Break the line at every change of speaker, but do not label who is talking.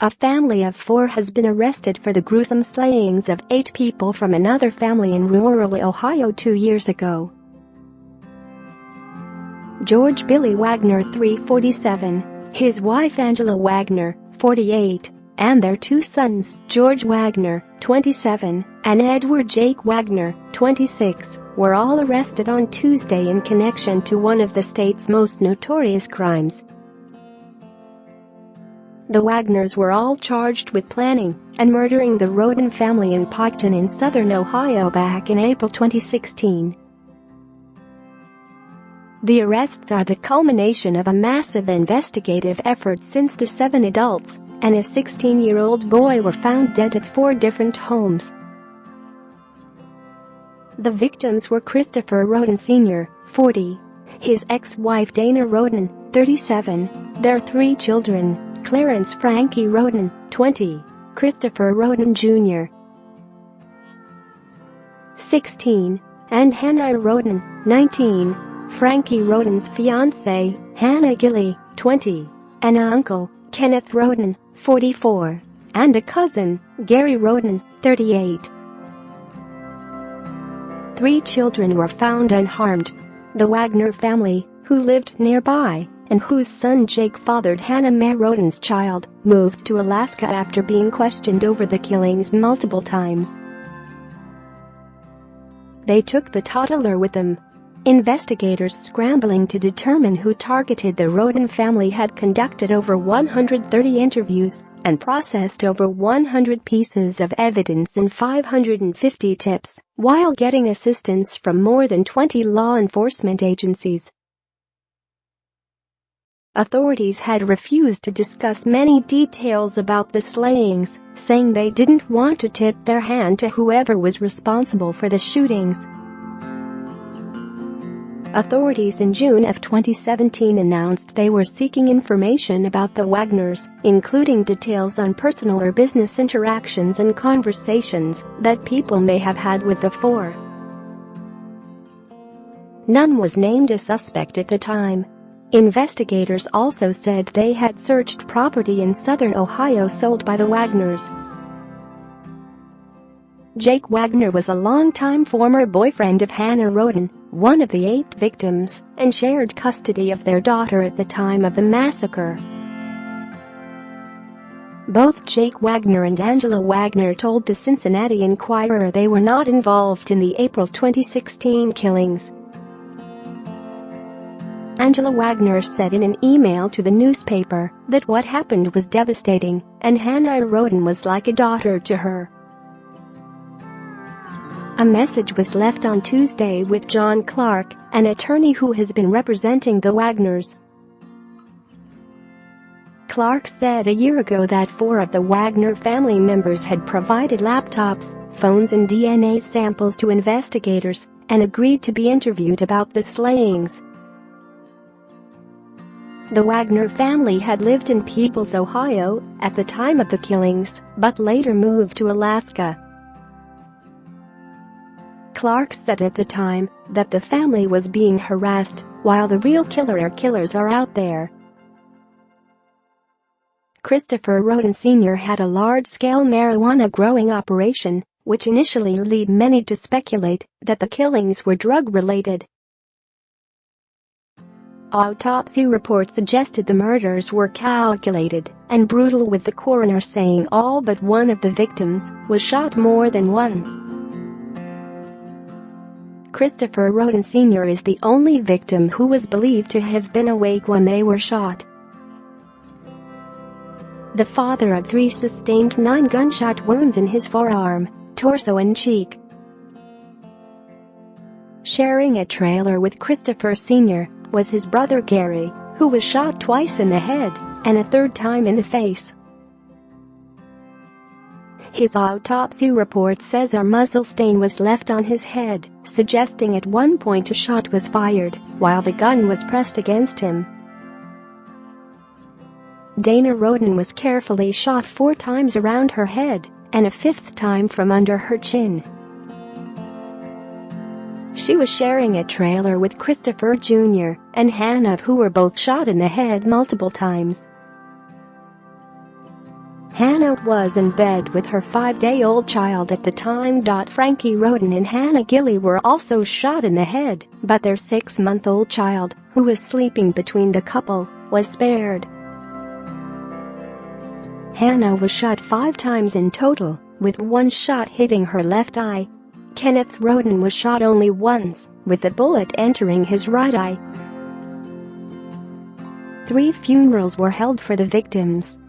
A family of 4 has been arrested for the gruesome slayings of 8 people from another family in rural Ohio 2 years ago. George Billy Wagner, 47, his wife Angela Wagner, 48, and their 2 sons, George Wagner, 27, and Edward Jake Wagner, 26, were all arrested on Tuesday in connection to one of the state's most notorious crimes. The Wagners were all charged with planning and murdering the Roden family in Piketon in southern Ohio back in April 2016. The arrests are the culmination of a massive investigative effort since the 7 adults and a 16-year-old boy were found dead at 4 different homes. The victims were Christopher Roden Sr., 40, his ex-wife Dana Roden, 37, their 3 children, Clarence Frankie Roden, 20, Christopher Roden Jr., 16, and Hannah Roden, 19, Frankie Roden's fiancée, Hannah Gilley, 20, and an uncle, Kenneth Roden, 44, and a cousin, Gary Roden, 38. 3 children were found unharmed. The Wagner family, who lived nearby and whose son Jake fathered Hannah Mae Roden's child, moved to Alaska after being questioned over the killings multiple times. They took the toddler with them. Investigators scrambling to determine who targeted the Roden family had conducted over 130 interviews and processed over 100 pieces of evidence and 550 tips, while getting assistance from more than 20 law enforcement agencies. Authorities had refused to discuss many details about the slayings, saying they didn't want to tip their hand to whoever was responsible for the shootings. Authorities in June of 2017 announced they were seeking information about the Wagners, including details on personal or business interactions and conversations that people may have had with the 4. None was named a suspect at the time. Investigators also said they had searched property in southern Ohio sold by the Wagners. Jake Wagner was a longtime former boyfriend of Hannah Roden, one of the 8 victims, and shared custody of their daughter at the time of the massacre. Both Jake Wagner and Angela Wagner told the Cincinnati Enquirer they were not involved in the April 2016 killings. Angela Wagner said in an email to the newspaper that what happened was devastating and Hannah Roden was like a daughter to her. A message was left on Tuesday with John Clark, an attorney who has been representing the Wagners. Clark said a year ago that 4 of the Wagner family members had provided laptops, phones and DNA samples to investigators and agreed to be interviewed about the slayings. The Wagner family had lived in Peoples, Ohio, at the time of the killings, but later moved to Alaska. Clark said at the time that the family was being harassed while the real killer or killers are out there. Christopher Roden Sr. had a large-scale marijuana growing operation, which initially led many to speculate that the killings were drug-related. Autopsy reports suggested the murders were calculated and brutal, with the coroner saying all but one of the victims was shot more than once. Christopher Roden Sr. is the only victim who was believed to have been awake when they were shot. The father of 3 sustained 9 gunshot wounds in his forearm, torso and cheek. Sharing a trailer with Christopher Sr. was his brother Gary, who was shot twice in the head and a 3rd time in the face. His autopsy report says a muzzle stain was left on his head, suggesting at one point a shot was fired while the gun was pressed against him. Dana Roden was carefully shot 4 times around her head and a 5th time from under her chin. She was sharing a trailer with Christopher Jr. and Hannah, who were both shot in the head multiple times. Hannah was in bed with her 5-day-old child at the time. Frankie Rhoden and Hannah Gilley were also shot in the head, but their 6-month-old child, who was sleeping between the couple, was spared. Hannah was shot 5 times in total, with one shot hitting her left eye. Kenneth Rhoden was shot only once, with the bullet entering his right eye. 3 funerals were held for the victims.